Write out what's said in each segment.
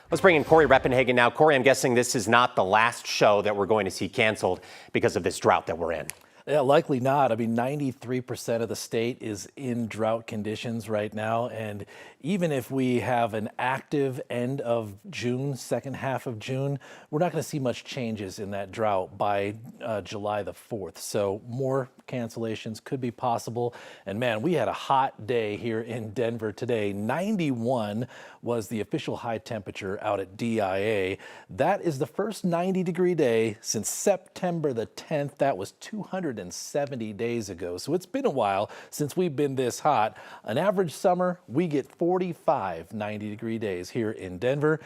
Let's bring in Corey Reppenhagen now. Corey, I'm guessing this is not the last show that we're going to see canceled because of this drought that we're in. Yeah, likely not. I mean, 93% of the state is in drought conditions right now. And even if we have an active end of June, second half of June, we're not going to see much changes in that drought by July the 4th. So more cancellations could be possible. And man, we had a hot day here in Denver today. 91 was the official high temperature out at DIA. That is the first 90-degree day since September the 10th. That was 270 days ago. So it's been a while since we've been this hot. An average summer, we get 45 90-degree days here in Denver.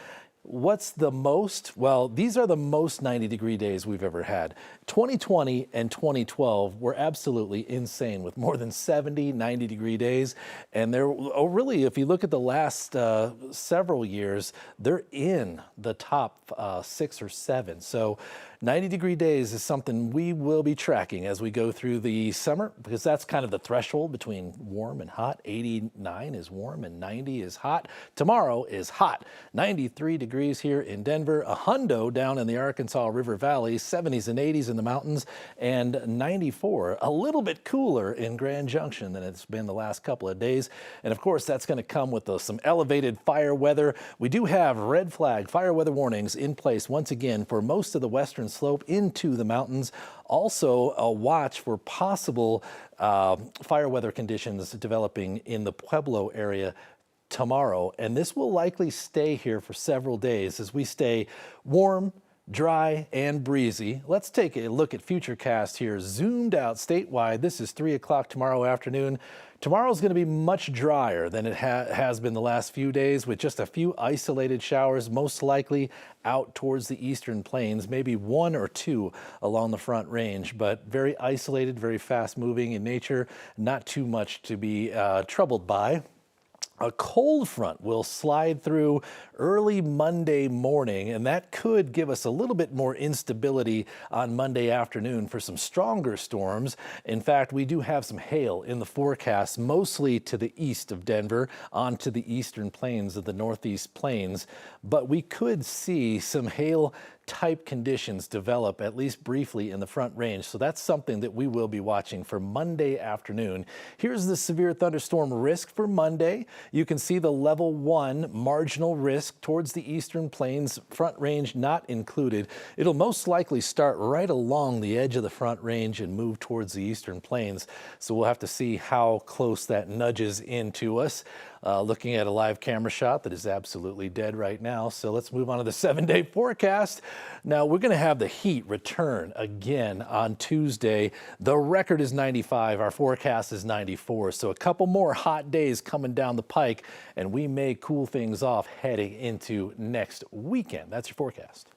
What's the most? Well, these are the most 90-degree days we've ever had. 2020 and 2012 were absolutely insane with more than 70 90-degree days. And they're really, if you look at the last several years, they're in the top 6 or 7. So 90-degree days is something we will be tracking as we go through the summer, because that's kind of the threshold between warm and hot. 89 is warm and 90 is hot. Tomorrow is hot. 93 degrees here in Denver, a hundo down in the Arkansas River Valley, 70s and 80s in the mountains, and 94, a little bit cooler in Grand Junction than it's been the last couple of days. And of course, that's going to come with some elevated fire weather. We do have red flag fire weather warnings in place once again for most of the western slope into the mountains. Also, a watch for possible fire weather conditions developing in the Pueblo area tomorrow. And this will likely stay here for several days as we stay warm, dry, and breezy. Let's take a look at Futurecast here, zoomed out statewide. This is 3 o'clock tomorrow afternoon. Tomorrow's going to be much drier than it has been the last few days, with just a few isolated showers, most likely out towards the eastern plains, maybe 1 or 2 along the Front Range, but very isolated, very fast moving in nature, not too much to be troubled by. A cold front will slide through early Monday morning, and that could give us a little bit more instability on Monday afternoon for some stronger storms. In fact, we do have some hail in the forecast, mostly to the east of Denver, onto the eastern plains of the Northeast Plains. But we could see some hail type conditions develop at least briefly in the Front Range. So that's something that we will be watching for Monday afternoon. Here's the severe thunderstorm risk for Monday. You can see the level 1 marginal risk towards the eastern plains, Front Range not included. It'll most likely start right along the edge of the Front Range and move towards the eastern plains. So we'll have to see how close that nudges into us. Looking at a live camera shot that is absolutely dead right now. So let's move on to the 7-day forecast. Now we're going to have the heat return again on Tuesday. The record is 95. Our forecast is 94. So a couple more hot days coming down the pike, and we may cool things off heading into next weekend. That's your forecast.